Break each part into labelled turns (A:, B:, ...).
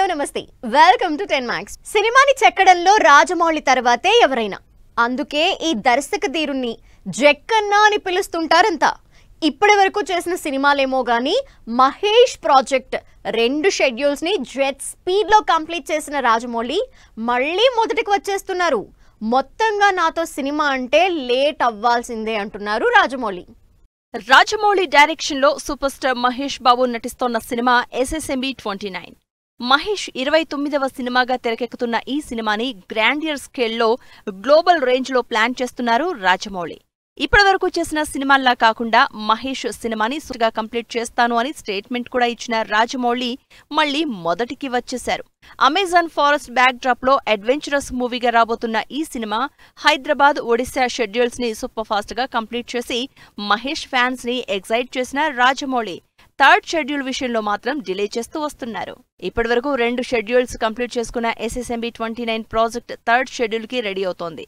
A: Hello నమస్తే welcome to 10 Max. సినిమాని చెక్కడంలో రాజమౌళి తర్వాతే ఎవరైనా. అందుకే ఈ దర్శక ధీరుని జక్కన్న అని పిలుస్తుంటారంతా. ఇప్పటి వరకు చేసిన సినిమాలేమో గానీ మహేష్ ప్రాజెక్ట్ 2 షెడ్యూల్స్ ని జెట్ స్పీడ్ లో కంప్లీట్ చేసిన రాజమౌళి మళ్ళీ మొదటికి వచ్చేస్తున్నారు. మొత్తంగా నాతో సినిమా అంటే లేట్ అవ్వాల్సిందే అంటున్నారు రాజమౌళి.
B: రాజమౌళి డైరెక్షన్ లో super star Mahesh Babu నటిస్తోన్న cinema SSMB 29. Mahesh 29వ సినిమాగా తెరకెక్కుతున్న ఈ సినిమాని గ్రాండియర్ స్కేల్లో గ్లోబల్ రేంజ్ లో ప్లాన్ చేస్తున్నారు రాజమౌళి. ఇప్పటివరకు చేసిన సినిమాల్లా కాకుండా మహేష్ సినిమాని సుగా కంప్లీట్ చేస్తాను అని స్టేట్మెంట్ కూడా ఇచ్చిన రాజమౌళి మళ్లీ మొదటికి వచ్చేశారు. అమెజాన్ ఫారెస్ట్ బ్యాక్ డ్రాప్ లో అడ్వెంచరస్ మూవీగా రాబోతున్న ఈ సినిమా హైదరాబాద్, ఒడిశా షెడ్యూల్స్ ని సూపర్ ఫాస్ట్ గా కంప్లీట్ చేసి మహేష్ ఫ్యాన్స్ ని ఎగ్జైట్ చేసిన రాజమౌళి థర్డ్ షెడ్యూల్ విషయంలో మాత్రం డిలే చేస్తూ వస్తున్నారు. ఇప్పటివరకు 2 షెడ్యూల్స్ కంప్లీట్ చేసుకున్న SSMB 29 ప్రాజెక్ట్ థర్డ్ షెడ్యూల్ కి రెడీ అవుతోంది.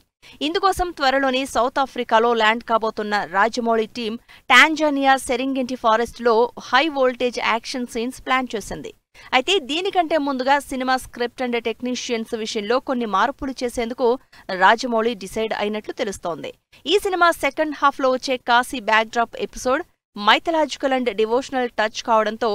B: ఇందుకోసం త్వరలోనే సౌత్ ఆఫ్రికాలో ల్యాండ్ కాబోతున్న Rajamouli team Tanzania Serengeti forest లో high voltage action scenes plan చేసింది. అయితే దీనికంటే ముందుగా సినిమా స్క్రిప్ట్ అండ్ టెక్నీషియన్స్ విషయంలో కొన్ని మార్పులు చేసేందుకు రాజమౌళి డిసైడ్ అయినట్లు తెలుస్తోంది. ఈ సినిమా సెకండ్ హాఫ్ లో వచ్చే Kashi back drop episode mythological and devotional touch కావడంతో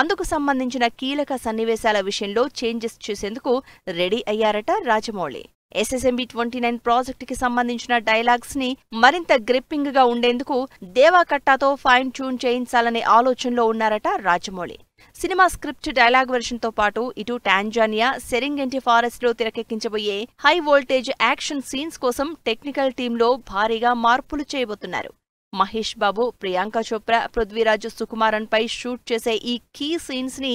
B: అందుకు సంబంధించిన కీలక సన్నివేశాల విషయంలో చేంజెస్ చేసేందుకు రెడీ అయ్యారట రాజమౌళి. SSMB 29 ప్రాజెక్టుకి సంబంధించిన డైలాగ్స్ ని మరింత గ్రిప్పింగ్ గా ఉండేందుకు దేవా కట్టాతో ఫైన్ ట్యూన్ చేయించాలనే ఆలోచనలో ఉన్నారట Rajamouli. Cinema script dialogue version తో పాటు ఇటు టాంజానియా సెరింగెంటి ఫారెస్ట్ లో తెరకెక్కించబోయే హై వోల్టేజ్ యాక్షన్ సీన్స్ కోసం టెక్నికల్ టీంలో భారీగా మార్పులు చేయబోతున్నారు. మహేష్ బాబు, ప్రియాంక చోప్రా, పృథ్వీరాజ్ సుకుమారన్ పై షూట్ చేసే ఈ కీ సీన్స్ ని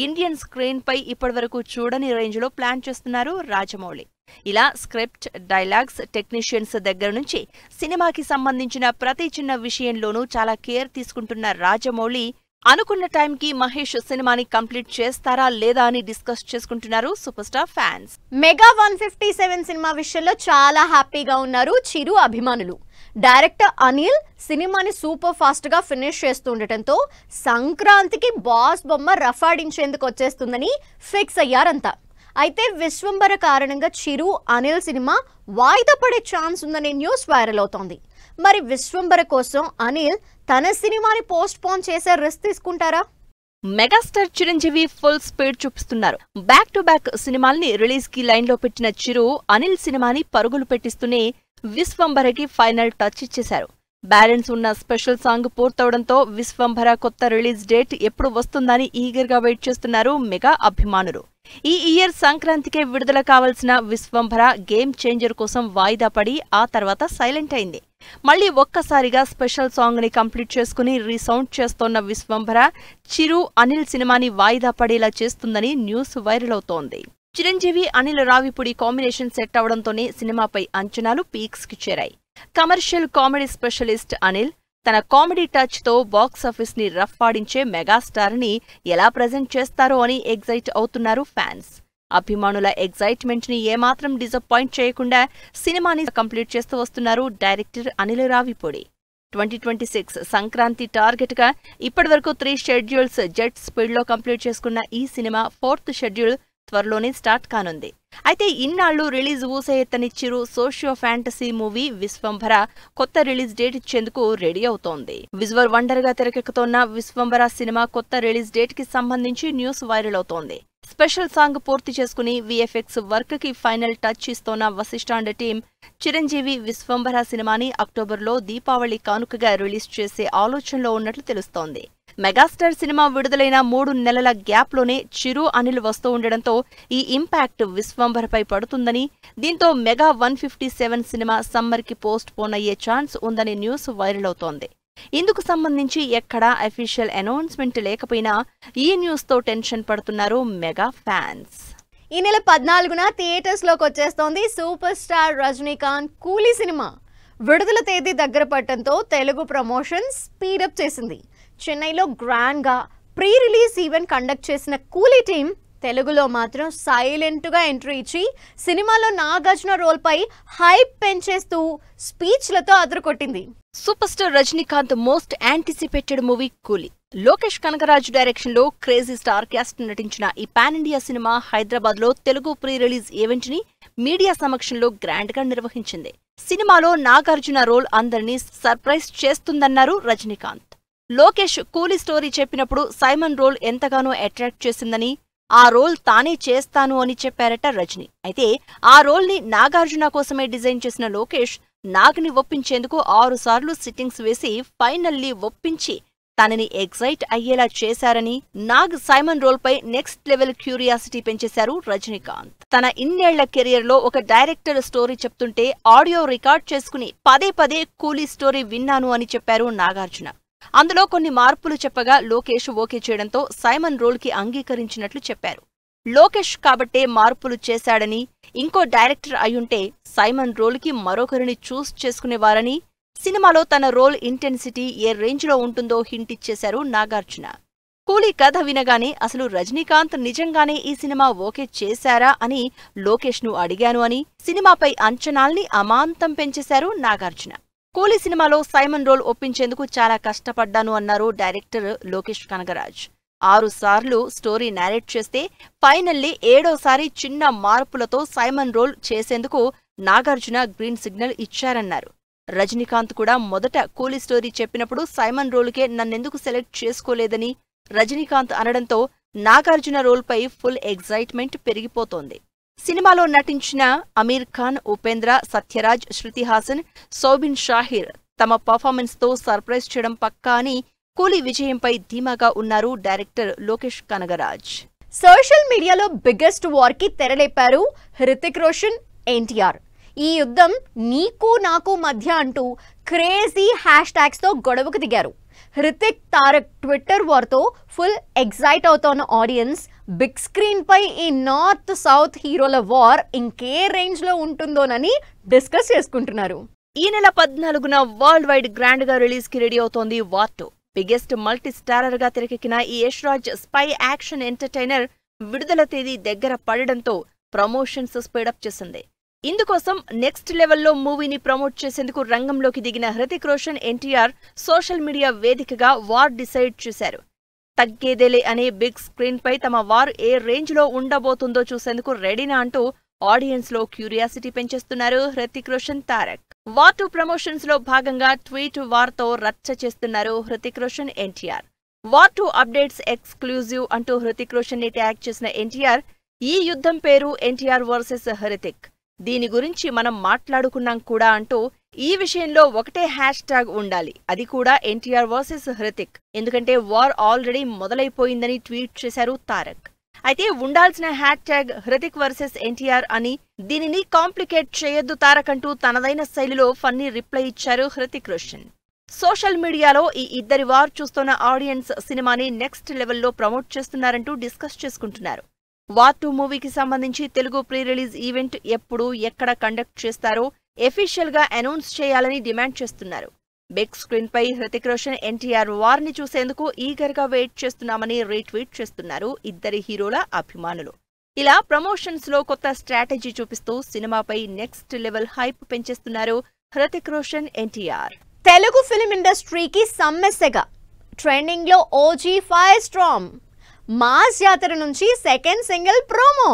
B: ఇండియన్ స్క్రీన్ పై ఇప్పటివరకు చూడని రేంజ్ లో ప్లాన్ చేస్తున్నారు రాజమౌళి. ఇలా స్క్రిప్ట్, డైలాగ్స్, టెక్నీషియన్స్ దగ్గర నుంచి సినిమాకి సంబంధించిన ప్రతి చిన్న విషయంలోనూ చాలా కేర్ తీసుకుంటున్న రాజమౌళి అనుకున్న టైంకి మహేష్ సినిమాని కంప్లీట్ చేస్తారా లేదా అని డిస్కస్ చేసుకుంటున్నారు super star fans.
A: Mega 157 cinema విషయంలో చాలా హ్యాపీగా ఉన్నారు చిరు అభిమానులు. డైరెక్టర్ అనిల్ సినిమాని సూపర్ ఫాస్ట్ గా ఫినిష్ చేస్తుండటంతో సంక్రాంతికి బాస్ బొమ్మ రఫాడించేందుకు వచ్చేస్తుందని ఫిక్స్ అయ్యారంతా. అయితే విశ్వంబర కారణంగా చిరు అనిల్ సినిమా వాయిదా పడే ఛాన్స్ ఉందనే న్యూస్ వైరల్ అవుతోంది. మరి విశ్వంబర కోసం అనిల్ తన సినిమాని పోస్ట్ పోన్ చేసే రిస్క్ తీసుకుంటారా?
B: మెగాస్టార్ చిరంజీవి ఫుల్ స్పీడ్ చూపిస్తున్నారు. బ్యాక్ టు బ్యాక్ సినిమాల్ని రిలీజ్ కి లైన్ లో పెట్టిన చిరు అనిల్ సినిమాని పరుగులు పెట్టిస్తూనే విశ్వంభరకి ఫైనల్ టచ్ ఇచ్చేశారు. బ్యాలెన్స్ ఉన్న స్పెషల్ సాంగ్ పూర్తవడంతో విశ్వంభర కొత్త రిలీజ్ డేట్ ఎప్పుడు వస్తుందని ఈగర్ గా వెయిట్ చేస్తున్నారు మెగా అభిమానులు. ఈ ఇయర్ సంక్రాంతికే విడుదల కావాల్సిన విశ్వంభర గేమ్ చేంజర్ కోసం వాయిదా పడి ఆ తర్వాత సైలెంట్ అయింది. మళ్లీ ఒక్కసారిగా స్పెషల్ సాంగ్ ని కంప్లీట్ చేసుకుని రీసౌండ్ చేస్తోన్న విశ్వంభర చిరు అనిల్ సినిమాని వాయిదా పడేలా చేస్తుందని న్యూస్ వైరల్ అవుతోంది. చిరంజీవి అనిల్ రావిపూడి కాంబినేషన్ సెట్ అవడంతోనే సినిమాపై అంచనాలు పీక్స్ కి చేరాయి. కమర్షియల్ కామెడీ స్పెషలిస్ట్ అనిల్ తన కామెడీ టచ్ తో బాక్సాఫీస్ ని రఫ్ ఆడించే మెగాస్టార్ ని ఎలా ప్రెజెంట్ చేస్తారో అని ఎగ్జైట్ అవుతున్నారు ఫ్యాన్స్. అభిమానుల ఎగ్జైట్మెంట్ ని ఏమాత్రం డిసప్పాయింట్ చేయకుండా సినిమాని కంప్లీట్ చేస్తూ వస్తున్నారు డైరెక్టర్ అనిల్ రావిపూడి. 2026 సంక్రాంతి టార్గెట్ గా ఇప్పటివరకు 3 షెడ్యూల్స్ జెట్ స్పీడ్ లో కంప్లీట్ చేసుకున్న ఈ సినిమా 4th షెడ్యూల్ త్వరలోనే స్టార్ట్ కానుంది. అయితే ఇన్నాళ్లు రిలీజ్ ఊసెత్తని Chiru socio fantasy movie Vishwambhara కొత్త రిలీజ్ డేట్ ఇచ్చేందుకు రెడీ అవుతోంది. విజువల్ వండర్ గా తెరకెక్కుతోన్న విశ్వంభర సినిమా కొత్త రిలీజ్ డేట్ కి సంబంధించి న్యూస్ వైరల్ అవుతోంది. స్పెషల్ సాంగ్ పూర్తి చేసుకుని VFX వర్క్ కి ఫైనల్ టచ్ ఇస్తోన్న వశిష్ఠ అండ్ టీం చిరంజీవి విశ్వంభర సినిమాని అక్టోబర్లో దీపావళి కానుకగా రిలీజ్ చేసే ఆలోచనలో ఉన్నట్లు తెలుస్తోంది. మెగాస్టార్ సినిమా విడుదలైన 3 నెలల గ్యాప్ లోనే చిరు అనిల్ వస్తూ ఉండడంతో ఈ ఇంపాక్ట్ విశ్వంభరపై పడుతుందని, దీంతో మెగా 157 సినిమా సమ్మర్ కి పోస్ట్ పోన్ అయ్యే ఛాన్స్ ఉందనే న్యూస్ వైరల్ అవుతోంది. ఇందుకు సంబంధించి ఎక్కడా అఫీషియల్ అనౌన్స్మెంట్ లేకపోయినా ఈ న్యూస్ తో టెన్షన్ పడుతున్నారు మెగా ఫ్యాన్స్.
A: ఈ నెల 14న థియేటర్స్ లోకి వచ్చేస్తోంది సూపర్ స్టార్ రజనీకాంత్ కూలీ సినిమా. విడుదల తేదీ దగ్గర పడటంతో తెలుగు ప్రమోషన్ స్పీడప్ చేసింది. చెన్నైలో గ్రాండ్ గా ప్రీ రిలీజ్ ఈవెంట్ కండక్ట్ చేసిన కూలీ టీం తెలుగులో మాత్రం సైలెంట్ గా ఎంట్రీ ఇచ్చి సినిమాలో నాగార్జున రోల్ పై హైప్ పెంచేస్తూ స్పీచ్లతో అదరకొట్టింది.
B: Super star Rajinikanth most anticipated movie Coolie. Lokesh Kanagaraj direction లో క్రేజీ స్టార్ క్యాస్ట్ నటించిన ఈ పాన్ ఇండియా సినిమా హైదరాబాద్ లో తెలుగు ప్రీ రిలీజ్ ఈవెంట్ ని మీడియా సమక్షంలో గ్రాండ్ గా నిర్వహించింది. సినిమాలో నాగార్జున రోల్ అందరినీ సర్ప్రైజ్ చేస్తుందన్నారు రజనీకాంత్. లోకేష్ కూలీ స్టోరీ చెప్పినప్పుడు సైమన్ రోల్ ఎంతగానో అట్రాక్ట్ చేసిందని, ఆ రోల్ తానే చేస్తాను అని చెప్పారట రజనీ. అయితే ఆ రోల్ ని నాగార్జున కోసమే డిజైన్ చేసిన లోకేష్ నాగ్ని ఒప్పించేందుకు 6 సార్లు సిట్టింగ్స్ వేసి ఫైనల్లీ ఒప్పించి తనని ఎగ్జైట్ అయ్యేలా చేశారని, నాగ్ సైమన్ రోల్ పై నెక్స్ట్ లెవెల్ క్యూరియాసిటీ పెంచేశారు రజనీకాంత్. తన ఇన్నేళ్ల కెరియర్ లో ఒక డైరెక్టర్ స్టోరీ చెప్తుంటే ఆడియో రికార్డ్ చేసుకుని పదే పదే కూలీ స్టోరీ విన్నాను అని చెప్పారు నాగార్జున. అందులో కొన్ని మార్పులు చెప్పగా లోకేష్ ఓకే చేయడంతో సైమన్ రోల్ కి అంగీకరించినట్లు చెప్పారు. లోకేష్ కాబట్టే మార్పులు చేశాడని, ఇంకో డైరెక్టర్ అయ్యుంటే సైమన్ రోల్ కి మరొకరిని చూస్ చేసుకునేవారని, సినిమాలో తన రోల్ ఇంటెన్సిటీ ఏ రేంజ్ లో ఉంటుందో హింట్ ఇచ్చేశారు నాగార్జున. కూలీ కథ వినగానే అసలు రజనీకాంత్ నిజంగానే ఈ సినిమా ఓకే చేశారా అని లోకేష్ ను అడిగాను అని, సినిమాపై అంచనాల్ని అమాంతం పెంచేశారు నాగార్జున. కూలీ సినిమాలో సైమన్ రోల్ ఒప్పించేందుకు చాలా కష్టపడ్డాను అన్నారు డైరెక్టర్ లోకేష్ కనగరాజ్. 6 సార్లు స్టోరీ నేరేట్ చేస్తే ఫైనల్లీ 7వసారి చిన్న మార్పులతో సైమన్ రోల్ చేసేందుకు నాగార్జున గ్రీన్ సిగ్నల్ ఇచ్చారన్నారు. రజనీకాంత్ కూడా మొదట కూలీ స్టోరీ చెప్పినప్పుడు సైమన్ రోల్కే నన్నెందుకు సెలెక్ట్ చేసుకోలేదని రజనీకాంత్ అనడంతో నాగార్జున రోల్పై ఫుల్ ఎగ్జైట్మెంట్ పెరిగిపోతోంది. సినిమాలో నటించిన అమీర్ ఖాన్, ఉపేంద్ర, సత్యరాజ్, శృతి హాసన్, సౌబిన్ షాహిర్ తమ పర్ఫార్మెన్స్ తో సర్ప్రైజ్ చేయడం పక్కా అని కూలీ విజయంపై ధీమాగా ఉన్నారు డైరెక్టర్ లోకేష్ కనగరాజ్.
A: సోషల్ మీడియాలో బిగ్గెస్ట్ వార్ కి తెరలేపారు హృతిక్ రోషన్, ఎన్టీఆర్. ఈ యుద్ధం నీకు నాకు మధ్య అంటూ క్రేజీ హ్యాష్ ట్యాగ్స్ తో గొడవకు దిగారు. హృతిక్, తారక్ ట్విట్టర్ వార్ తో ఫుల్ ఎగ్జైట్ అవుతోన్న ఆడియన్స్ బిగ్ స్క్రీన్ పై ఈ నార్త్ సౌత్ హీరోల వార్ ఇంకే రేంజ్ లో ఉంటుందోనని డిస్కస్ చేసుకుంటున్నారు.
B: ఈ నెల 14న వరల్డ్ వైడ్ గ్రాండ్ గా రిలీజ్ కి రెడీ అవుతోంది వార్ 2. బిగ్గెస్ట్ మల్టీ స్టారర్ గా తెరకెక్కిన ఈ Yash Raj spy action entertainer విడుదల తేదీ దగ్గర పడడంతో ప్రమోషన్స్ స్పీడప్ చేసింది. ఇందుకోసం నెక్స్ట్ లెవెల్లో మూవీని ప్రమోట్ చేసేందుకు రంగంలోకి దిగిన హృతిక్ రోషన్, ఎన్టీఆర్ సోషల్ మీడియా వేదికగా వార్ డిసైడ్ చేశారు. తగ్గేదేలే అనే బిగ్ స్క్రీన్ పై తమ వార్ ఏ రేంజ్ లో ఉండబోతుందో చూసేందుకు రెడీనా అంటూ ఆడియన్స్ లో క్యూరియాసిటీ పెంచేస్తున్నారు హృతిక్ రోషన్, తారక్. వార్ 2 ప్రమోషన్స్ లో భాగంగా ట్వీట్ వార్ తో రచ్చ చేస్తున్నారు Hrithik Roshan, NTR. War 2 updates exclusive అంటూ హృతిక్ రోషన్ ని ట్యాగ్ చేసిన ఎన్టీఆర్, ఈ యుద్ధం పేరు ఎన్టీఆర్ వర్సెస్ హృతిక్, దీని గురించి మనం మాట్లాడుకున్నాం కూడా అంటూ ఈ విషయంలో ఒకటే హ్యాష్ ట్యాగ్ ఉండాలి, అది కూడా ఎన్టీఆర్ వర్సెస్ హృతిక్, ఎందుకంటే వార్ ఆల్రెడీ మొదలైపోయిందని ట్వీట్ చేశారు తారక్. అయితే ఉండాల్సిన hash tag Hrithik versus NTR అని, దీనిని కాంప్లికేట్ చేయొద్దు తారక్ అంటూ తనదైన శైలిలో ఫన్నీ రిప్లై ఇచ్చారు హృతిక్ రోషన్. సోషల్ మీడియాలో ఈ ఇద్దరి వార్ చూస్తున్న ఆడియన్స్ సినిమాని నెక్స్ట్ లెవెల్లో ప్రమోట్ చేస్తున్నారంటూ డిస్కస్ చేసుకుంటున్నారు. వార్ 2 మూవీకి సంబంధించి తెలుగు ప్రీ రిలీజ్ ఈవెంట్ ఎప్పుడు, ఎక్కడ కండక్ట్ చేస్తారో ఎఫీషియల్ గా అనౌన్స్ చేయాలని డిమాండ్ చేస్తున్నారు. బిగ్ స్క్రీన్ పై హృతిక్ రోషన్, ఎన్టీఆర్ వార్ ని చూసేందుకు ఈగర్ గా వెయిట్ చేస్తున్నామని రీట్వీట్ చేస్తున్నారు ఇద్దరి హీరోల అభిమానులు. ఇలా ప్రమోషన్స్ లో కొత్త స్ట్రాటజీ చూపిస్తూ సినిమాపై నెక్స్ట్ లెవెల్ హైప్ పెంచేస్తున్నారు హృతిక్ రోషన్, ఎన్టీఆర్.
A: తెలుగు ఫిల్మ్ ఇండస్ట్రీకి సమ్మెస్సెగా ట్రెండింగ్ లో ఓజీ 5 స్ట్రామ్. మాస్ జాతర నుంచి second single promo.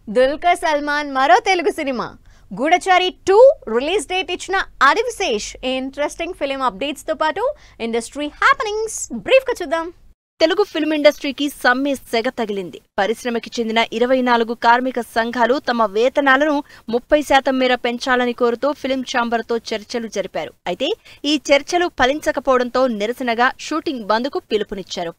A: Dulquer Salmaan మరో తెలుగు సినిమా గూఢచారి 2 రిలీజ్ డేట్ ఇచ్చిన ఆదివిశేష్. ఇంట్రెస్టింగ్ ఫిలిం అప్డేట్స్ తో పాటు ఇండస్ట్రీ హ్యాపెనింగ్స్ బ్రీఫ్ గా చూద్దాం.
B: తెలుగు ఫిల్మ్ ఇండస్ట్రీకి సమ్మె సెగ తగిలింది. పరిశ్రమకి చెందిన 24 కార్మిక సంఘాలు తమ వేతనాలను 30% మేర పెంచాలని కోరుతూ ఫిలిం ఛాంబర్తో చర్చలు జరిపారు. అయితే ఈ చర్చలు ఫలించకపోవడంతో నిరసనగా షూటింగ్ బంద్కు పిలుపునిచ్చారు.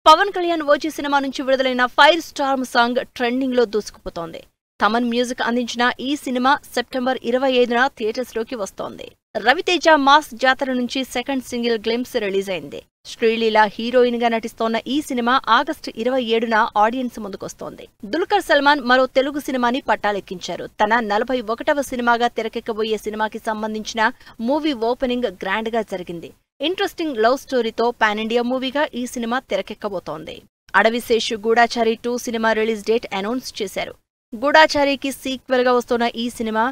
B: పవన్ కళ్యాణ్ ఓజీ సినిమా నుంచి విడుదలైన 5 స్టార్ సాంగ్ ట్రెండింగ్ లో దూసుకుపోతోంది. తమన్ మ్యూజిక్ అందించిన ఈ సినిమా సెప్టెంబర్ 25న థియేటర్స్ లోకి వస్తోంది. రవితేజ మాస్ జాతర నుంచి సెకండ్ సింగిల్ గ్లింప్స్ రిలీజ్ అయింది. శ్రీలీల హీరోయిన్ గా నటిస్తోన్న ఈ సినిమా ఆగస్టు 27న ఆడియన్స్ ముందుకొస్తోంది. దుల్కర్ సల్మాన్ మరో తెలుగు సినిమాని పట్టాలెక్కించారు. తన 41వ సినిమాగా తెరకెక్కబోయే సినిమాకి సంబంధించిన మూవీ ఓపెనింగ్ గ్రాండ్ గా జరిగింది. ఇంట్రెస్టింగ్ లవ్ స్టోరీతో పాన్ ఇండియా మూవీగా ఈ సినిమా తెరకెక్కబోతోంది. అడవిశేషు గూఢచారి 2 సినిమా రిలీజ్ డేట్ అనౌన్స్ చేశారు. గూఢచారికి సీక్వెల్ గా వస్తున్న ఈ సినిమా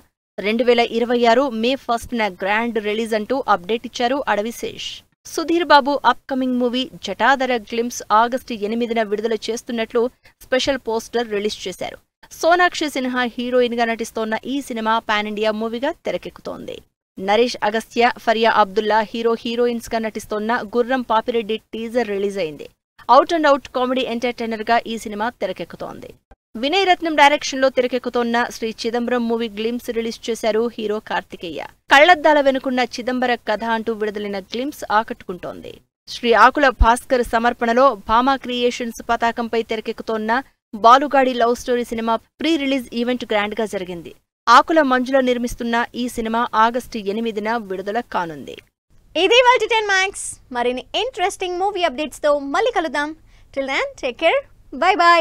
B: 2026 మే 1న గ్రాండ్ రిలీజ్ అంటూ అప్డేట్ ఇచ్చారు Adivi Sesh. Sudheer Babu upcoming movie Jatadhara glimpse August 8న విడుదల చేస్తున్నట్లు స్పెషల్ పోస్టర్ రిలీజ్ చేశారు. సోనాక్షి సిన్హా హీరోయిన్ గా నటిస్తోన్న ఈ సినిమా పాన్ ఇండియా మూవీగా తెరకెక్కుతోంది. నరేష్ అగస్త్య, ఫరియా అబ్దుల్లా హీరోయిన్స్ గా నటిస్తోన్న గుర్రం పాపిరెడ్డి టీజర్ రిలీజ్ అయింది. Out and out comedy entertainer గా ఈ సినిమా తెరకెక్కుతోంది. వినయ్ రత్నం డైరెక్షన్ లో తెరకెక్కుతోన్న Shri Chidambaram movie glimpse release చేశారు హీరో కార్తికేయ. కళ్లద్దాల వెనుకున్న చిదంబర కథ అంటూ విడుదలైన గ్లింప్స్ ఆకట్టుకుంటోంది. శ్రీ ఆకుల భాస్కర్ సమర్పణలో భామా క్రియేషన్స్ పతాకంపై తెరకెక్కుతోన్న Baalugadi love story cinema pre release event grand గా జరిగింది. ఆకుల మంజుల నిర్మిస్తున్న ఈ సినిమా ఆగస్టు 8న విడుదల కానుంది.
A: ఇది వాల్టి 10 మ్యాక్స్. మరిన్ని ఇంట్రెస్టింగ్ మూవీ అప్డేట్స్ తో మళ్ళీ కలుద్దాం. Till then take care. Bye by.